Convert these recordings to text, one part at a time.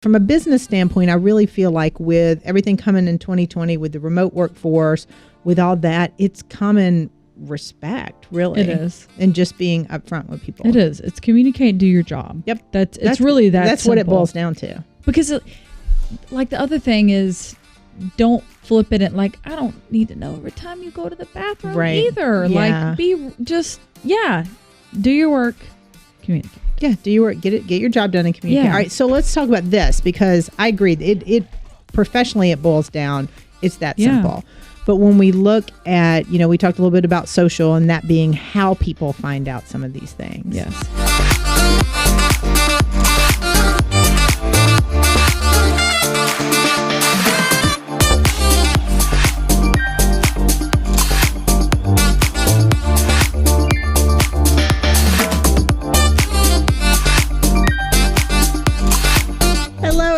From a business standpoint, I really feel like with everything coming in 2020, with the remote workforce, with all that, it's common respect, really. It is. And just being upfront with people. It is. It's communicate and do your job. Yep. That's really that That's simple. what it boils down to. Because like the other thing is, don't flip it at like, I don't need to know every time you go to the bathroom either. Yeah. Like do your work, communicate. Yeah, do your work, get your job done and communicate. Yeah. All right, so let's talk about this, because I agree. It professionally, it boils down. It's that simple. But when we look at, we talked a little bit about social, and that being how people find out some of these things. Yes.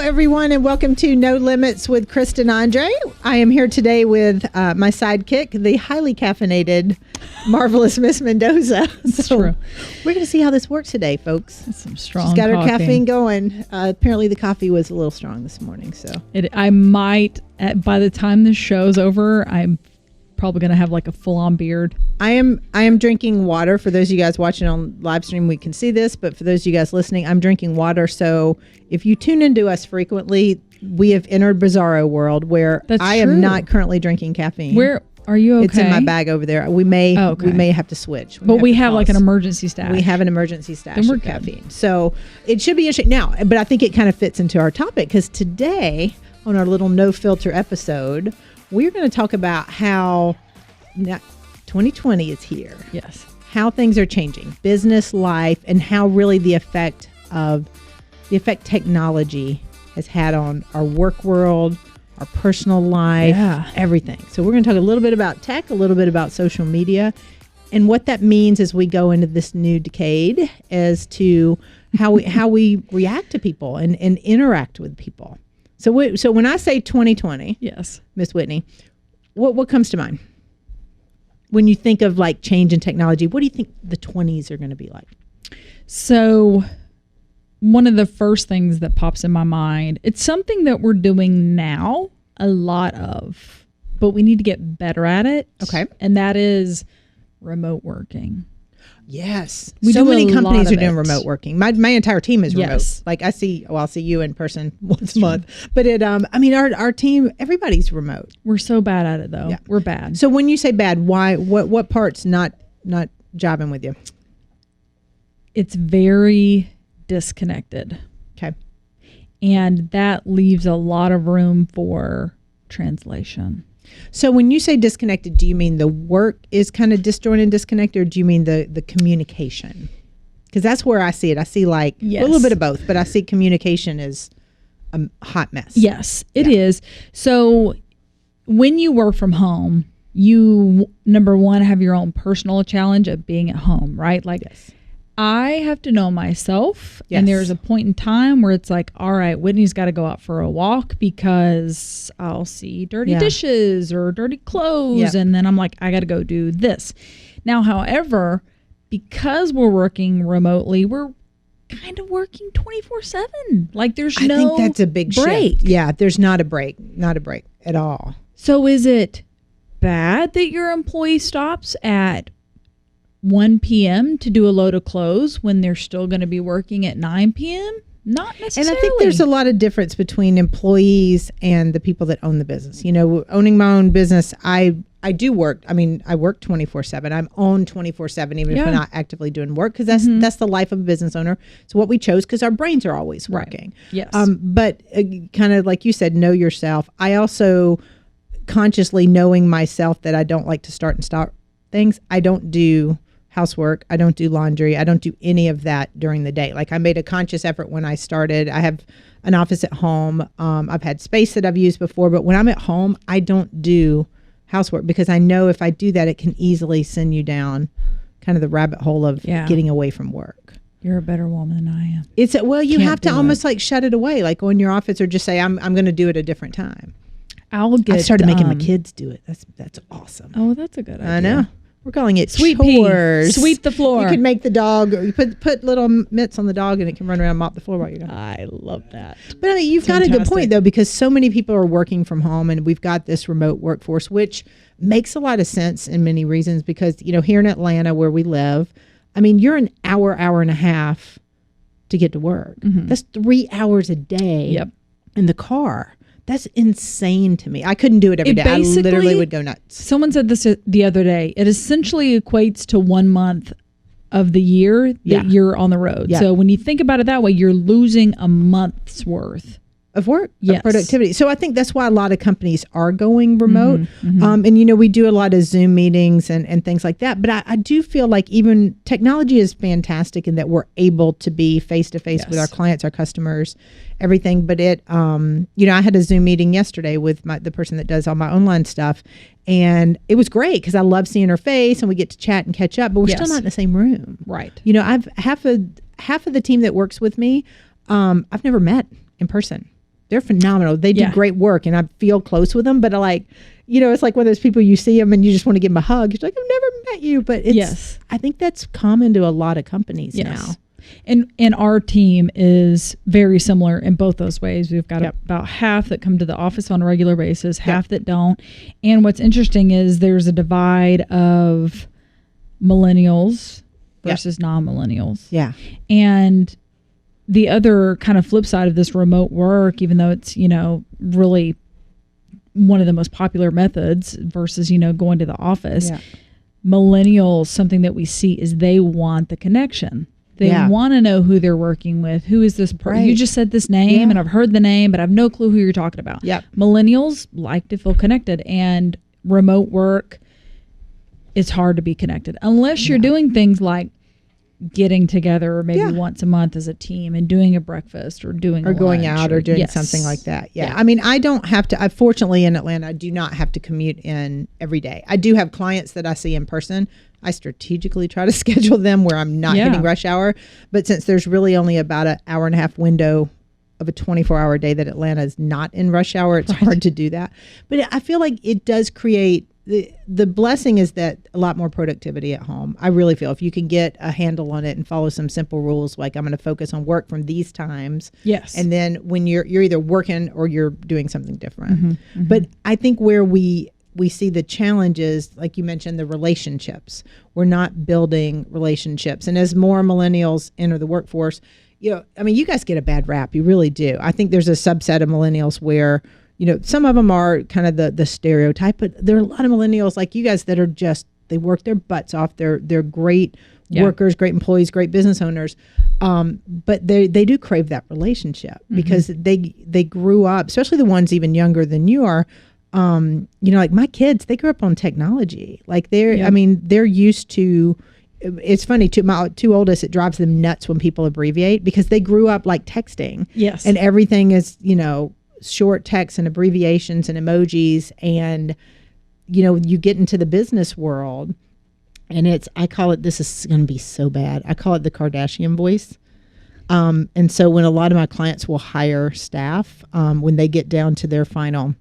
Everyone, and welcome to No Limits with Kristen Andre. I am here today with my sidekick, the highly caffeinated, marvelous Miss Mendoza. That's true. We're going to see how this works today, folks. That's some strong She's got coffee. her caffeine going. Apparently the coffee was a little strong this morning. So I might, by the time this show's over, I'm probably going to have like a full-on beard. I am drinking water. For those of you guys watching on live stream, we can see this, but for those of you guys listening, I'm drinking water. So if you tune into us frequently, we have entered Bizarro world where I am not currently drinking caffeine. Where are you okay? It's in my bag over there. We may have to switch. We have like an emergency stash. We have an emergency stash then we're of good. caffeine. So it should be interesting. Now, but I think it kind of fits into our topic, because today on our little no filter episode, we're going to talk about how 2020 is here. Yes. How things are changing, business, life, and how really the effect technology has had on our work world, our personal life, everything. So we're going to talk a little bit about tech, a little bit about social media, and what that means as we go into this new decade as to how we react to people and interact with people. So when I say 2020, yes, Miss Whitney, what comes to mind? When you think of like change in technology, what do you think the 20s are going to be like? So one of the first things that pops in my mind, it's something that we're doing now a lot of, but we need to get better at it. Okay. And that is remote working. Yes. We so do many a companies lot are of doing it. remote working. My entire team is remote. Yes. Like I'll see you in person once a month. But our team, everybody's remote. We're so bad at it though. Yeah. We're bad. So when you say bad, why, what part's not jiving with you? It's very disconnected. Okay. And that leaves a lot of room for translation. So when you say disconnected, do you mean the work is kind of disjointed and disconnected, or do you mean the communication? Because that's where I see it. I see like a little bit of both, but I see communication is a hot mess. Yes, it is. So when you work from home, you, number one, have your own personal challenge of being at home, right? Like I have to know myself, and there's a point in time where it's like, all right, Whitney's got to go out for a walk because I'll see dirty dishes or dirty clothes, and then I'm like, I got to go do this. Now, however, because we're working remotely, we're kind of working 24/7. Like there's no I think that's a big break. shift. Yeah, there's not a break at all. So is it bad that your employee stops at 1 p.m. to do a load of clothes when they're still going to be working at 9 p.m.? Not necessarily. And I think there's a lot of difference between employees and the people that own the business. Owning my own business, I do work. I mean, I work 24/7. I'm on 24/7, even if I'm not actively doing work, because that's the life of a business owner. It's what we chose because our brains are always working. Yes. But kind of like you said, know yourself. I also consciously knowing myself that I don't like to start and stop things. I don't do housework. I don't do laundry. I don't do any of that during the day. Like I made a conscious effort when I started. I have an office at home. I've had space that I've used before, but when I'm at home, I don't do housework because I know if I do that, it can easily send you down kind of the rabbit hole of getting away from work. You're a better woman than I am. You have to almost like shut it away, like go in your office or just say, I'm going to do it a different time. I started making my kids do it. That's awesome. Oh, that's a good idea. I know. We're calling it Sweet chores. pea. Sweep the floor. You can make the dog, you put little mitts on the dog and it can run around and mop the floor while you're gone. I love that. But I mean, you've got a good point though, because so many people are working from home and we've got this remote workforce, which makes a lot of sense in many reasons because, you know, here in Atlanta where we live, I mean, you're an hour and a half to get to work. That's 3 hours a day in the car. That's insane to me. I couldn't do it every day. I literally would go nuts. Someone said this the other day. It essentially equates to 1 month of the year that you're on the road. Yeah. So when you think about it that way, you're losing a month's worth of work, of productivity. So I think that's why a lot of companies are going remote. And, you know, we do a lot of Zoom meetings and things like that. But I do feel like even technology is fantastic in that we're able to be face-to-face with our clients, our customers, everything. But it, you know, I had a Zoom meeting yesterday with the person that does all my online stuff. And it was great because I love seeing her face and we get to chat and catch up, but we're still not in the same room. Right. You know, I've half of the team that works with me, I've never met in person. They're phenomenal. They do great work and I feel close with them, but you know, it's like one of those people you see them and you just want to give them a hug. You're like, I've never met you, but it's, I think that's common to a lot of companies now. And our team is very similar in both those ways. We've got about half that come to the office on a regular basis, half that don't. And what's interesting is there's a divide of millennials versus non-millennials. Yeah. And the other kind of flip side of this remote work, even though it's, you know, really one of the most popular methods versus, you know, going to the office, millennials, something that we see is they want the connection. They want to know who they're working with. Who is this person? You just said this name and I've heard the name, but I have no clue who you're talking about. Millennials like to feel connected, and remote work, it's hard to be connected unless you're doing things like getting together maybe once a month as a team and doing a breakfast or doing or going out or doing something like that. I mean, I don't have to, fortunately in Atlanta, I do not have to commute in every day. I do have clients that I see in person. I strategically try to schedule them where I'm not hitting rush hour. But since there's really only about an hour and a half window of a 24-hour day that Atlanta is not in rush hour, it's hard to do that. But I feel like it does create, the blessing is that a lot more productivity at home. I really feel if you can get a handle on it and follow some simple rules, like I'm going to focus on work from these times. And then when you're either working or you're doing something different. But I think where we see the challenges, like you mentioned, the relationships. We're not building relationships. And as more millennials enter the workforce, you know, I mean, you guys get a bad rap. You really do. I think there's a subset of millennials where, you know, some of them are kind of the stereotype, but there are a lot of millennials like you guys that are just, they work their butts off. They're great workers, great employees, great business owners. But they do crave that relationship because they grew up, especially the ones even younger than you are. You know, like my kids, they grew up on technology. Like I mean, they're used to, it's funny too, my two oldest, it drives them nuts when people abbreviate because they grew up like texting. And everything is, you know, short text and abbreviations and emojis. And, you know, you get into the business world and I call it, this is going to be so bad, I call it the Kardashian voice. And so when a lot of my clients will hire staff, when they get down to their final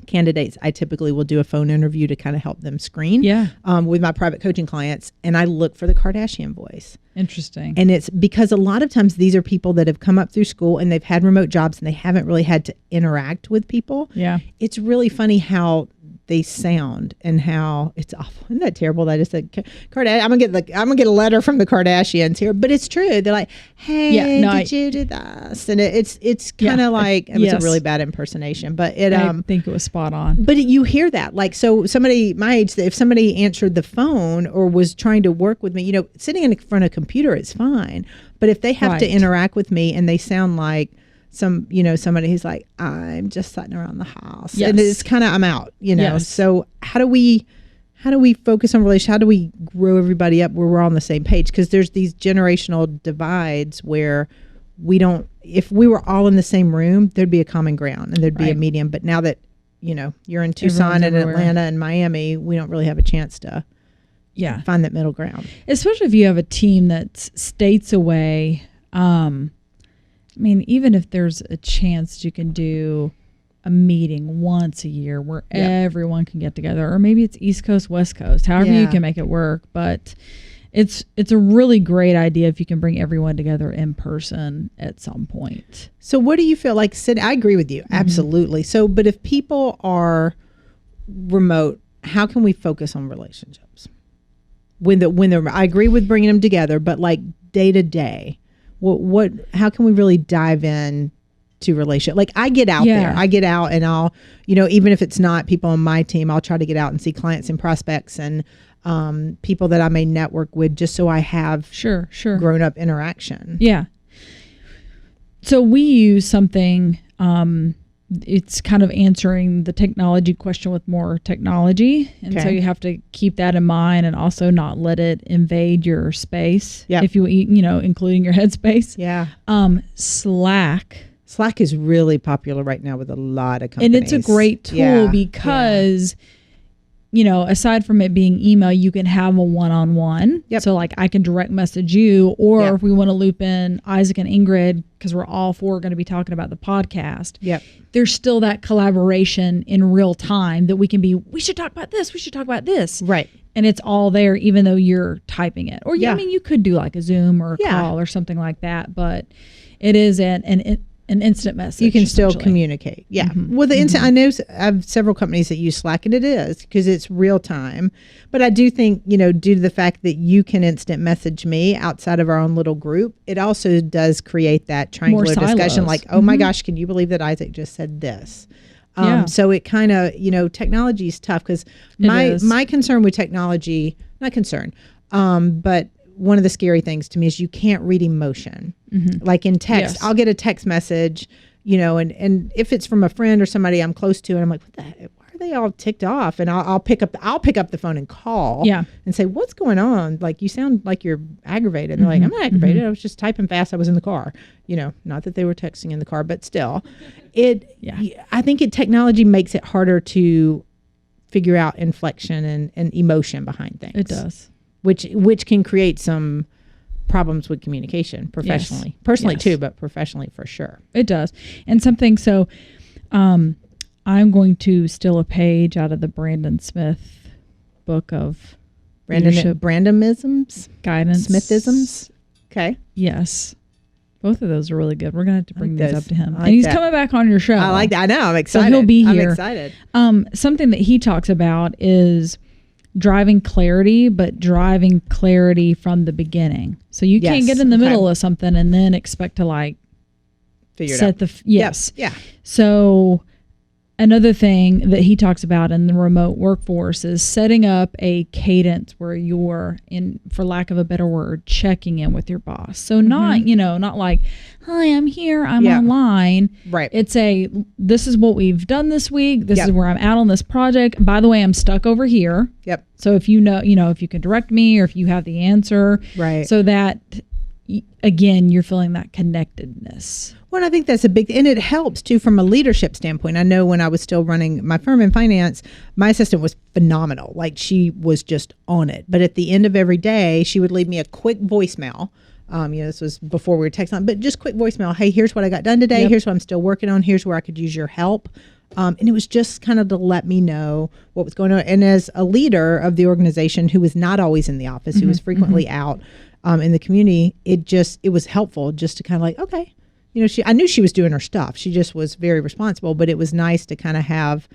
candidates, I typically will do a phone interview to kind of help them screen with my private coaching clients. And I look for the Kardashian voice. Interesting. And it's because a lot of times these are people that have come up through school and they've had remote jobs and they haven't really had to interact with people. It's really funny how they sound and how it's awful. Isn't that terrible that I just said I'm gonna get a letter from the Kardashians here, but it's true. They're like, hey, did you do this? And it's kind of like it was a really bad impersonation, but I think it was spot on. But you hear that, like, so somebody my age, if somebody answered the phone or was trying to work with me, you know, sitting in front of a computer, it's fine. But if they have to interact with me and they sound like somebody who's like, I'm just sitting around the house, and it's kind of, I'm out, you know. So how do we focus on relationships? How do we grow everybody up where we're all on the same page? Because there's these generational divides where if we were all in the same room, there'd be a common ground and there'd be a medium. But now that, you know, you're in Tucson and Atlanta and Miami, we don't really have a chance to find that middle ground. Especially if you have a team that's states away. I mean, even if there's a chance you can do a meeting once a year where everyone can get together, or maybe it's East Coast, West Coast, however you can make it work. But it's a really great idea if you can bring everyone together in person at some point. So what do you feel like, Sid? I agree with you. Absolutely. So, but if people are remote, how can we focus on relationships? When they're, I agree with bringing them together, but like day to day, how can we really dive in to relationship? Like I get out there, and I'll, even if it's not people on my team, I'll try to get out and see clients and prospects and people that I may network with, just so I have grown up interaction. Yeah. So we use something, it's kind of answering the technology question with more technology. And so you have to keep that in mind and also not let it invade your space. If you, including your headspace. Yeah. Slack is really popular right now with a lot of companies. And it's a great tool because, aside from it being email, you can have a one-on-one. So like I can direct message you, or if we want to loop in Isaac and Ingrid, because we're all four going to be talking about the podcast. There's still that collaboration in real time that we should talk about this. We should talk about this. Right. And it's all there, even though you're typing it. Or, I mean, you could do like a Zoom or a call or something like that, but it is an instant message. You can still communicate. Yeah. Well, the instant, I know I have several companies that use Slack, and it is because it's real time. But I do think, due to the fact that you can instant message me outside of our own little group, it also does create that triangular discussion. Like, oh my gosh, can you believe that Isaac just said this? So it kind of, technology is tough because my concern with technology, not concern, but one of the scary things to me is you can't read emotion. Like in text, I'll get a text message, and if it's from a friend or somebody I'm close to, and I'm like, what the heck? Why are they all ticked off? And I'll pick up the phone and call and say, what's going on? Like, you sound like you're aggravated. And they're like, I'm not aggravated. I was just typing fast. I was in the car, not that they were texting in the car, but still I think technology makes it harder to figure out inflection and emotion behind things. It does. Which can create some problems with communication professionally, personally too, but professionally for sure. It does. And something, so I'm going to steal a page out of the Brandon Smith book of Brandonisms, guidance, Smithisms. Okay. Yes. Both of those are really good. We're going to have to bring these up to him. And he's coming back on your show. I like that. I know. I'm excited. So he'll be here. I'm excited. Something that he talks about is driving clarity, but driving clarity from the beginning. So you can't get in the middle of something and then expect to figure it out. Yeah. So another thing that he talks about in the remote workforce is setting up a cadence where you're, for lack of a better word, checking in with your boss. So not like, hi, I'm here, I'm online. Right. It's this is what we've done this week. This is where I'm at on this project. By the way, I'm stuck over here. Yep. So if if you can direct me or if you have the answer. Right. So that, again, you're feeling that connectedness. Well, I think that's a big, and it helps too from a leadership standpoint. I know when I was still running my firm in finance, my assistant was phenomenal. Like, she was just on it. But at the end of every day, she would leave me a quick voicemail. This was before we were texting, but just quick voicemail. Hey, here's what I got done today. Yep. Here's what I'm still working on. Here's where I could use your help. And it was just kind of to let me know what was going on. And as a leader of the organization who was not always in the office, who was frequently out in the community, it was helpful just to kind of like, okay, I knew she was doing her stuff. She just was very responsible, but it was nice to kind of have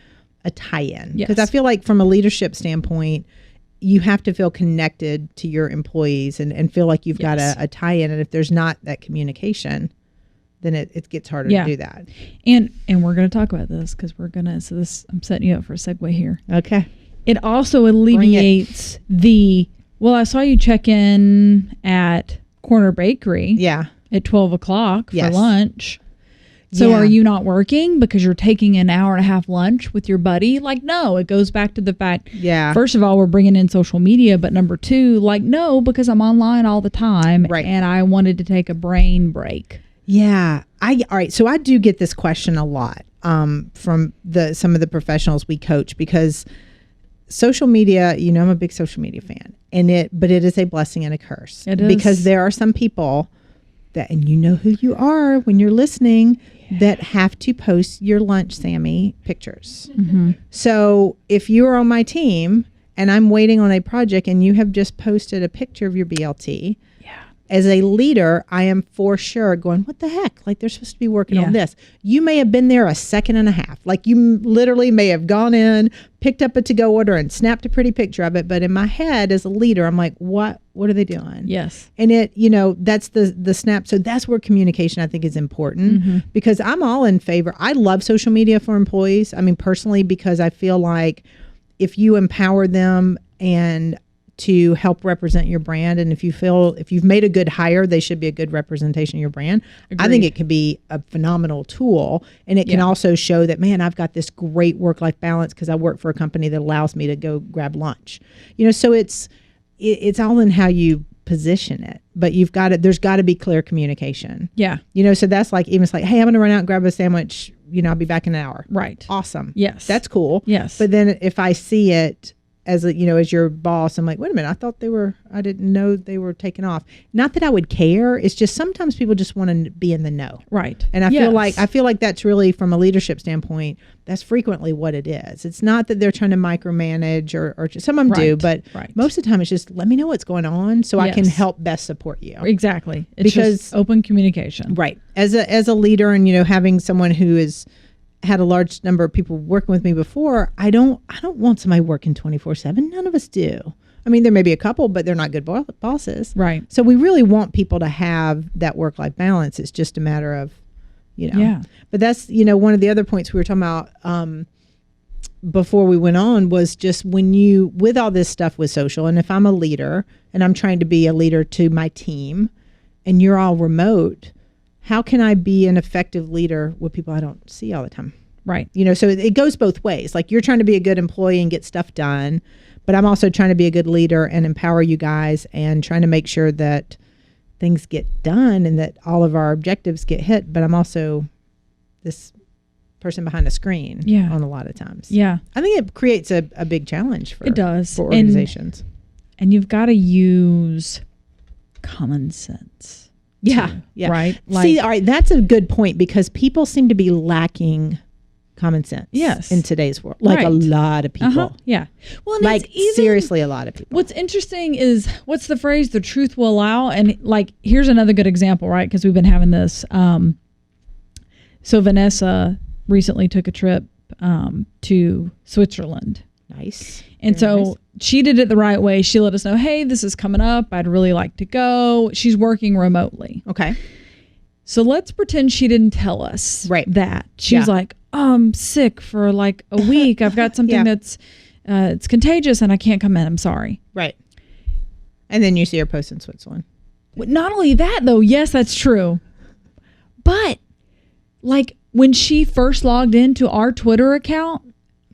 a tie-in. Because I feel like from a leadership standpoint, you have to feel connected to your employees and feel like you've got a tie-in. And if there's not that communication, then it gets harder to do that. And we're going to talk about this because I'm setting you up for a segue here. Okay. It also alleviates I saw you check in at Corner Bakery. Yeah. At 12 o'clock for lunch. So are you not working because you're taking an hour and a half lunch with your buddy? Like, no, it goes back to the fact, first of all, we're bringing in social media, but number two, no, because I'm online all the time and I wanted to take a brain break. Yeah. All right. So I do get this question a lot from some of the professionals we coach, because social media, I'm a big social media fan, but it is a blessing and a curse. It is. Because there are some people that, and you know who you are when you're listening, that have to post your lunch Sammy pictures. So if you are on my team and I'm waiting on a project and you have just posted a picture of your BLT, as a leader, I am for sure going, what the heck? Like, they're supposed to be working on this. You may have been there a second and a half. Like, you literally may have gone in, picked up a to-go order and snapped a pretty picture of it. But in my head as a leader, I'm like, what are they doing? Yes. And it, that's the snap. So that's where communication, I think, is important, because I'm all in favor. I love social media for employees. I mean, personally, because I feel like if you empower them and to help represent your brand, and if you've made a good hire, they should be a good representation of your brand. Agreed. I think it could be a phenomenal tool, and it can also show that, man, I've got this great work-life balance because I work for a company that allows me to go grab lunch. So it's all in how you position it, but there's got to be clear communication. Yeah. So that's like, even it's like, hey, I'm going to run out and grab a sandwich. I'll be back in an hour. Right. Awesome. Yes. That's cool. Yes. But then if I see it as as your boss, I'm like, wait a minute, I didn't know they were taking off. Not that I would care. It's just sometimes people just want to be in the know. Right. And I feel like that's really, from a leadership standpoint, that's frequently what it is. It's not that they're trying to micromanage or some of them do, but most of the time it's just, let me know what's going on so I can help best support you. Exactly. It's just open communication. Right. As a leader, and having someone who is had a large number of people working with me before, I don't want somebody working 24/7. None of us do. I mean, there may be a couple, but they're not good bosses. Right. So we really want people to have that work-life balance. It's just a matter of, Yeah. But that's, one of the other points we were talking about before we went on was just with all this stuff with social, and if I'm a leader and I'm trying to be a leader to my team and you're all remote, how can I be an effective leader with people I don't see all the time? Right. So it goes both ways. Like, you're trying to be a good employee and get stuff done, but I'm also trying to be a good leader and empower you guys and trying to make sure that things get done and that all of our objectives get hit. But I'm also this person behind a screen on a lot of times. Yeah. I think it creates a big challenge for organizations. And you've got to use common sense. Yeah. Right. See, all right, that's a good point, because people seem to be lacking common sense. Yes. In today's world, like a lot of people. Yeah. Well, and like seriously, a lot of people. What's interesting is, what's the phrase? The truth will allow. And like, here's another good example, right? Because we've been having this. So Vanessa recently took a trip to Switzerland. Nice. And so she did it the right way. She let us know, hey, this is coming up. I'd really like to go. She's working remotely. Okay. So let's pretend she didn't tell us that. She was like, oh, I'm sick for like a week. I've got something that's it's contagious and I can't come in. I'm sorry. Right. And then you see her post in Switzerland. Not only that, though. Yes, that's true. But like, when she first logged into our Twitter account,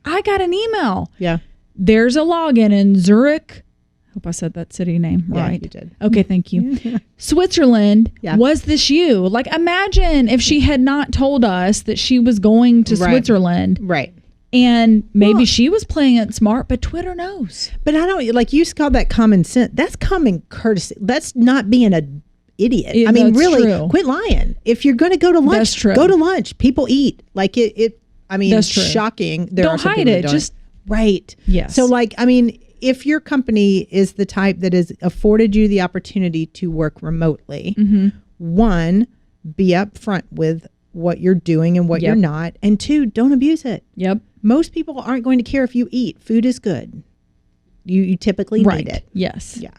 I got an email. Yeah. There's a login in Zurich. I hope I said that city name right. Yeah, you did. Okay, thank you. Switzerland. Was this you? Like, imagine if she had not told us that she was going to Switzerland. Right. And maybe she was playing it smart, but Twitter knows. But I don't, like, you call that common sense. That's common courtesy. That's not being an idiot. I mean, really, quit lying. If you're going to go to lunch, go to lunch. People eat. Like, I mean, shocking. Don't hide it. Just right. Yes. So, like, I mean, if your company is the type that has afforded you the opportunity to work remotely, one, be upfront with what you're doing and what you're not, and two, don't abuse it. Yep. Most people aren't going to care if you eat. Food is good. You typically need it. Yes. Yeah.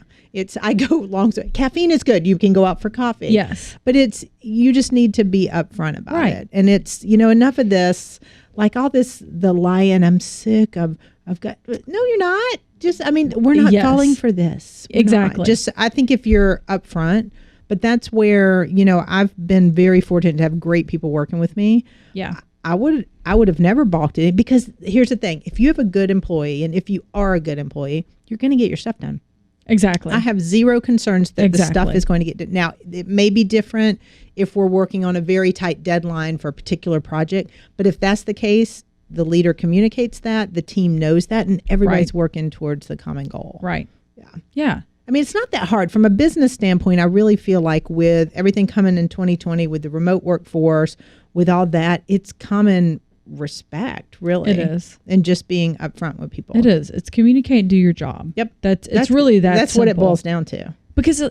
I go long. Caffeine is good. You can go out for coffee. Yes. But you just need to be upfront about it. And it's, enough of this, like all this, the lying, I'm sick of, I've got, no, you're not. Just, I mean, we're not falling for this. Exactly. Just, I think if you're upfront, but that's where, I've been very fortunate to have great people working with me. Yeah. I would have never balked at it, because here's the thing. If you have a good employee, and if you are a good employee, you're going to get your stuff done. Exactly. I have zero concerns that the stuff is going to get done. Now, it may be different if we're working on a very tight deadline for a particular project, but if that's the case, the leader communicates that, the team knows that, and everybody's working towards the common goal. Right. Yeah. Yeah. I mean, it's not that hard. From a business standpoint, I really feel like with everything coming in 2020, with the remote workforce, with all that, it's common respect, really. It is. And just being upfront with people. It is. It's communicate and do your job. Yep. That's really that That's what it simple. boils down to. Because,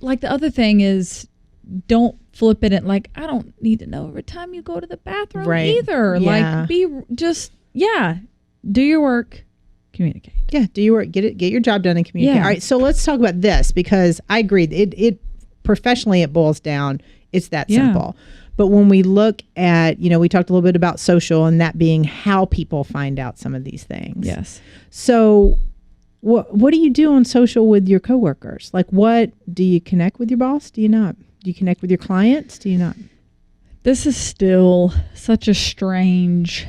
like, the other thing is, don't flip it and, like, I don't need to know every time you go to the bathroom either. Yeah. Like, do your work, communicate. Yeah, do your work, get your job done and communicate. Yeah. All right, so let's talk about this, because I agree. It professionally, it boils down. It's that simple. But when we look at, we talked a little bit about social, and that being how people find out some of these things. Yes. So what do you do on social with your coworkers? Like, what do you connect with your boss? Do you not? Do you connect with your clients? Do you not? This is still such a strange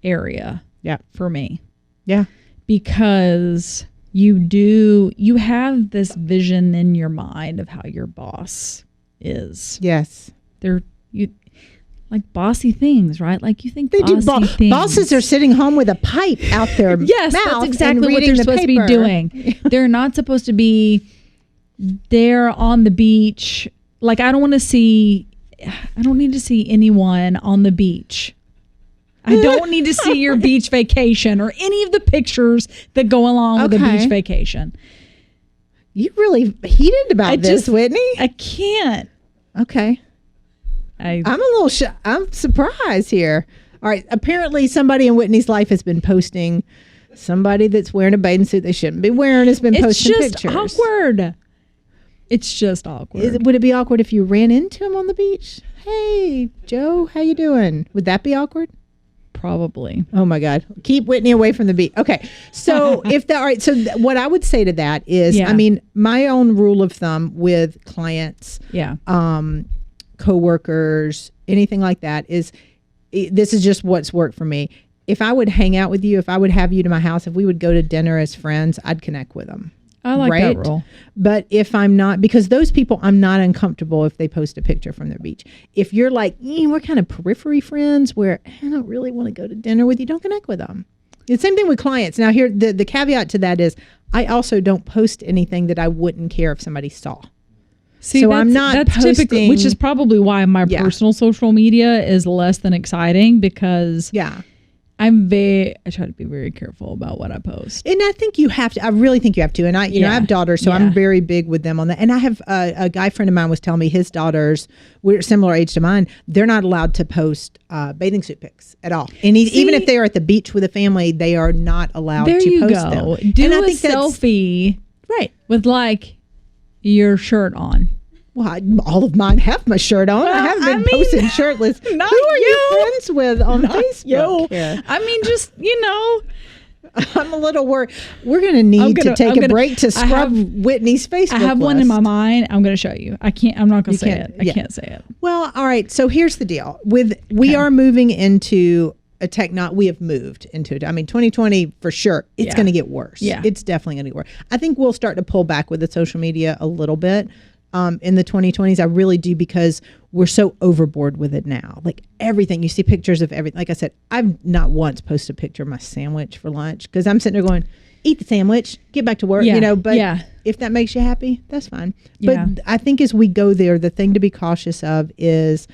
area. Yeah. For me. Yeah. Because you have this vision in your mind of how your boss is. Yes. You like bossy things, right? Like, you think they bossy do. Things. Bosses are sitting home with a pipe out their yes, mouth. that's exactly and what they're the supposed paper. to be doing. They're not supposed to be there on the beach. Like, I don't need to see anyone on the beach. I don't need to see your beach vacation or any of the pictures that go along with a beach vacation. You really heated about this, Whitney. I can't. Okay. I'm I'm surprised here. All right. Apparently somebody in Whitney's life has been posting somebody that's wearing a bathing suit they shouldn't be wearing has been posting pictures. It's just awkward. Would it be awkward if you ran into him on the beach? Hey, Joe, how you doing? Would that be awkward? Probably. Oh my God. Keep Whitney away from the beach. Okay. So what I would say to that is, I mean, my own rule of thumb with clients, coworkers, anything like that is, this is just what's worked for me. If I would hang out with you, if I would have you to my house, if we would go to dinner as friends, I'd connect with them. I like that rule. But if I'm not, because those people, I'm not uncomfortable if they post a picture from their beach. If you're like, we're kind of periphery friends where I don't really want to go to dinner with you, don't connect with them. It's the same thing with clients. Now here, the caveat to that is I also don't post anything that I wouldn't care if somebody saw. See, so I'm not posting, typical, which is probably why my personal social media is less than exciting, because I try to be very careful about what I post. And I think you have to, I really think you have to. And I have daughters, so I'm very big with them on that. And I have a guy friend of mine was telling me his daughters, we're similar age to mine, they're not allowed to post bathing suit pics at all. And even if they are at the beach with a family, they are not allowed to post them. Do a selfie with like your shirt on. Well, all of mine have my shirt on. I haven't been posting shirtless. Who are you friends with on Facebook? I mean, just, I'm a little worried. We're going to need to take a break to scrub Whitney's Facebook I have one list. in my mind. I'm going to show you. I'm not going to say it. I can't say it. Well, all right. So here's the deal. We are moving into a we have moved into it. I mean, 2020 for sure. It's going to get worse. Yeah. It's definitely going to get worse. I think we'll start to pull back with the social media a little bit. In the 2020s, I really do, because we're so overboard with it now. Like everything, you see pictures of everything. Like I said, I've not once posted a picture of my sandwich for lunch, because I'm sitting there going, eat the sandwich, get back to work, but if that makes you happy, that's fine. But I think as we go there, the thing to be cautious of is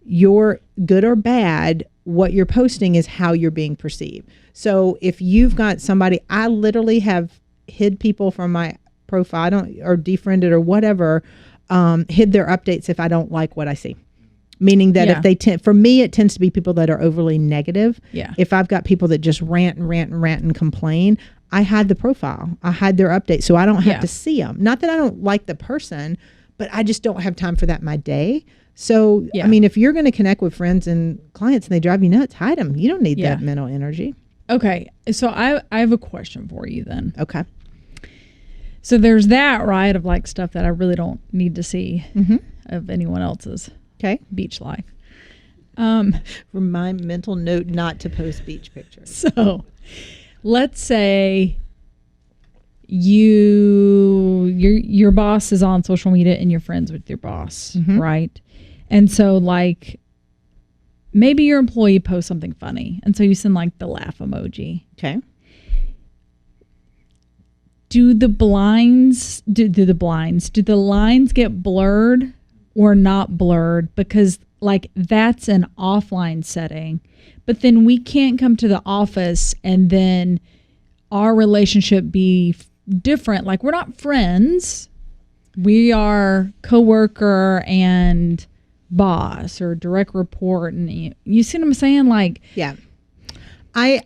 your good or bad, what you're posting is how you're being perceived. So if you've got somebody, I literally have hid people from my profile, or defriended or whatever, hid their updates if I don't like what I see. Meaning that if they for me, it tends to be people that are overly negative. Yeah. If I've got people that just rant and complain, I hide the profile. I hide their updates so I don't have to see them. Not that I don't like the person, but I just don't have time for that in my day. So, I mean, if you're going to connect with friends and clients and they drive you nuts, hide them. You don't need that mental energy. Okay. So I have a question for you then. Okay. So there's that, right, of like stuff that I really don't need to see of anyone else's beach life. Remind mental note not to post beach pictures. So let's say your boss is on social media and you're friends with your boss, right? And so like maybe your employee posts something funny, and so you send like the laugh emoji. Okay. do the lines get blurred or not blurred? Because like that's an offline setting, but then we can't come to the office and then our relationship be different. Like we're not friends. We are coworker and boss or direct report. And you see what I'm saying? Like, yeah, I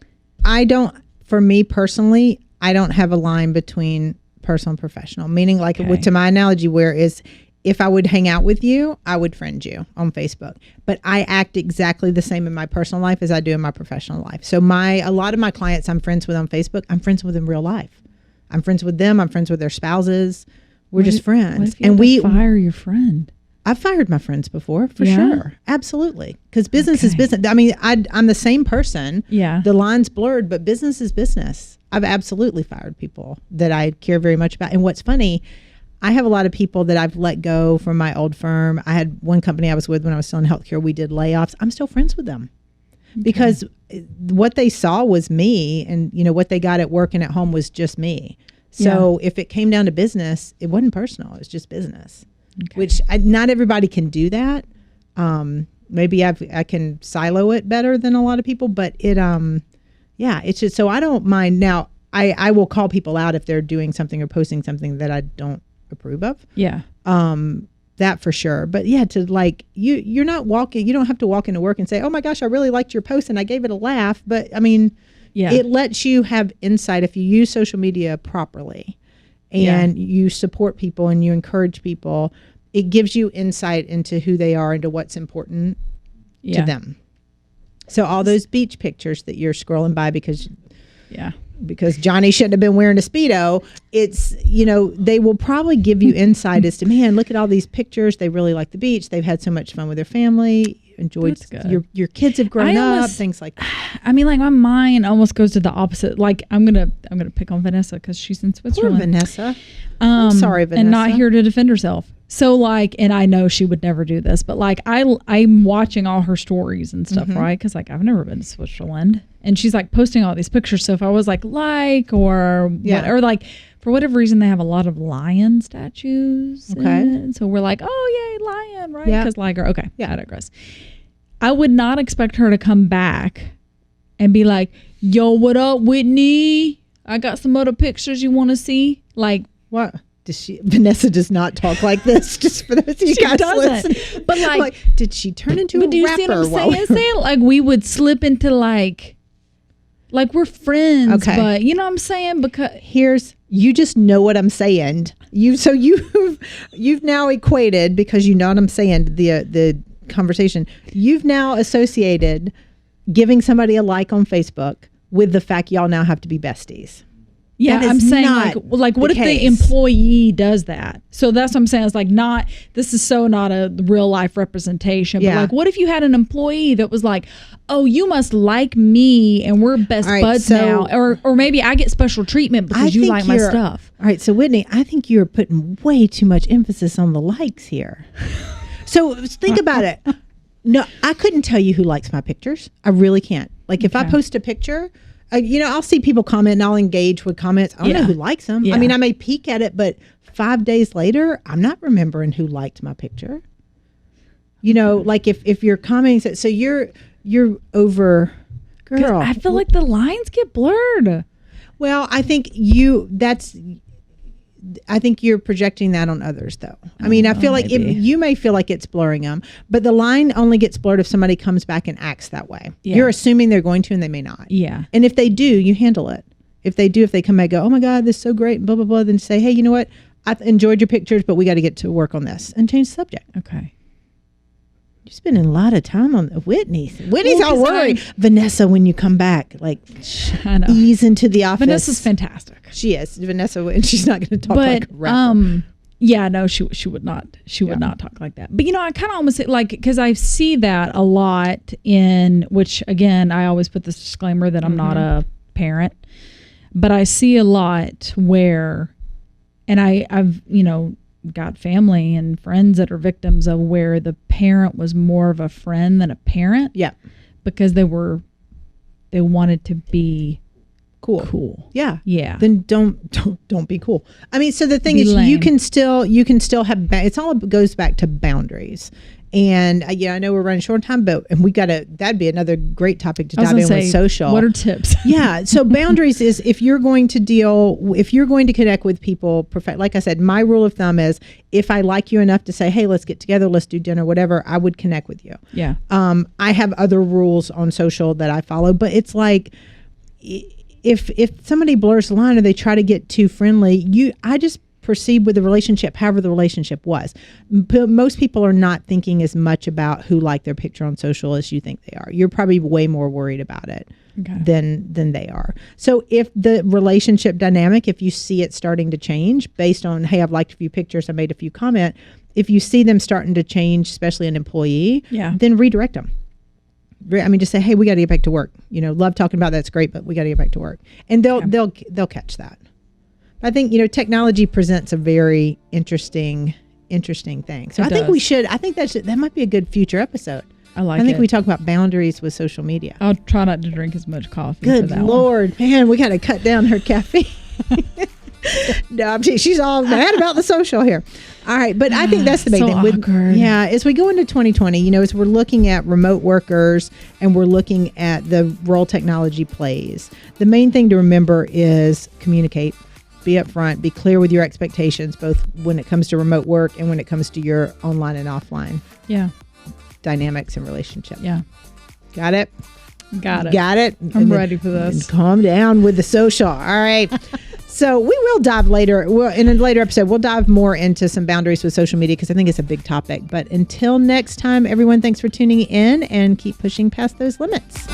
don't, for me personally, I don't have a line between personal and professional, meaning like to my analogy where is if I would hang out with you, I would friend you on Facebook, but I act exactly the same in my personal life as I do in my professional life. So a lot of my clients I'm friends with on Facebook, I'm friends with in real life. I'm friends with them. I'm friends with their spouses. We're just friends. What if you had to fire your friend? I've fired my friends before, for sure. Absolutely. Because business is business. I mean, I'm the same person. Yeah. The line's blurred, but business is business. I've absolutely fired people that I care very much about. And what's funny, I have a lot of people that I've let go from my old firm. I had one company I was with when I was still in healthcare. We did layoffs. I'm still friends with them because what they saw was me, and what they got at work and at home was just me. So if it came down to business, it wasn't personal. It was just business. Which not everybody can do that. Maybe I can silo it better than a lot of people, but it's just, so I don't mind. Now I will call people out if they're doing something or posting something that I don't approve of. Yeah. That for sure. But yeah, to like, you're not walking, you don't have to walk into work and say, oh my gosh, I really liked your post and I gave it a laugh. But I mean, it lets you have insight if you use social media properly. And you support people and you encourage people, it gives you insight into who they are and to what's important to them. So all those beach pictures that you're scrolling by because Johnny shouldn't have been wearing a Speedo, it's, they will probably give you insight as to, man, look at all these pictures. They really like the beach. They've had so much fun with their family. Enjoyed your kids have grown up, things like that. I mean, like my mind almost goes to the opposite. Like I'm gonna pick on Vanessa because she's in Switzerland. Poor Vanessa. I'm sorry, Vanessa. And not here to defend herself. So like, and I know she would never do this, but like I'm watching all her stories and stuff, right? Because like I've never been to Switzerland, and she's like posting all these pictures. So if I was or like for whatever reason, they have a lot of lion statues. Okay. So we're like, oh, yay, lion, right? Because I digress. I would not expect her to come back and be like, yo, what up, Whitney? I got some other pictures you want to see. Like, what? Vanessa does not talk like this, just for those of you guys listening. But like, did she turn into a rapper? Do you see what I'm saying? Like, we would slip into like we're friends, but you know what I'm saying? Because you just know what I'm saying. You've now equated, because you know what I'm saying, the conversation. You've now associated giving somebody a like on Facebook with the fact y'all now have to be besties. Yeah, I'm saying like what if the employee does that? So that's what I'm saying. It's like this is so not a real life representation. But like, what if you had an employee that was like, oh, you must like me and we're best buds now. Or maybe I get special treatment because you like my stuff. All right. So Whitney, I think you're putting way too much emphasis on the likes here. So think about it. No, I couldn't tell you who likes my pictures. I really can't. Like if I post a picture, I'll see people comment and I'll engage with comments. I don't know who likes them. Yeah. I mean, I may peek at it, but 5 days later, I'm not remembering who liked my picture. Like if you're commenting, so you're over, girl. I feel like the lines get blurred. Well, I think you're projecting that on others, though. I mean, I feel like you may feel like it's blurring them, but the line only gets blurred if somebody comes back and acts that way. Yeah. You're assuming they're going to, and they may not. Yeah. And if they do, you handle it. If they come back and go, oh my God, this is so great, blah, blah, blah, then say, hey, you know what? I enjoyed your pictures, but we got to get to work on this, and change the subject. Okay. You're spending a lot of time on Whitney's all worried. Vanessa, when you come back, like ease into the office. Vanessa's fantastic. She is. Vanessa, and she's not going to talk like a rapper. Yeah, no, she would not. She would not talk like that. But I kind of almost like, because I see that a lot in, which again, I always put this disclaimer that I'm not a parent, but I see a lot where, and I've got family and friends that are victims of where the parent was more of a friend than a parent. Yeah. Because they wanted to be cool. Yeah. Yeah. Then don't be cool. I mean, so the thing Be is, lame. you can still have. It's all goes back to boundaries. And I know we're running short on time, but that'd be another great topic to I was dive gonna in say, with social. What are tips? Yeah. So boundaries is if you're going to connect with people, like I said, my rule of thumb is if I like you enough to say, hey, let's get together, let's do dinner, whatever, I would connect with you. Yeah. I have other rules on social that I follow, but it's like, if somebody blurs the line or they try to get too friendly, I just proceed with the relationship however the relationship was. Most people are not thinking as much about who liked their picture on social as you think they are. You're probably way more worried about it than they are. So if the relationship dynamic, if you see it starting to change based on, hey, I've liked a few pictures, I made a few comments, if you see them starting to change, especially an employee, then redirect them. I mean, just say, hey, we got to get back to work. Love talking about that's great, but we got to get back to work. And they'll catch that. I think, technology presents a very interesting thing. So I think that might be a good future episode. I think we talk about boundaries with social media. I'll try not to drink as much coffee. Good for that Lord, man, we got to cut down her caffeine. No, she's all mad about the social here. All right, but I think that's the big thing. Awkward. As we go into 2020, as we're looking at remote workers and we're looking at the role technology plays, the main thing to remember is communicate. Be upfront, be clear with your expectations, both when it comes to remote work and when it comes to your online and offline dynamics and relationship. Yeah. Got it? Got it. I'm ready for this. Calm down with the social. All right. So we will dive later. In a later episode, we'll dive more into some boundaries with social media because I think it's a big topic. But until next time, everyone, thanks for tuning in and keep pushing past those limits.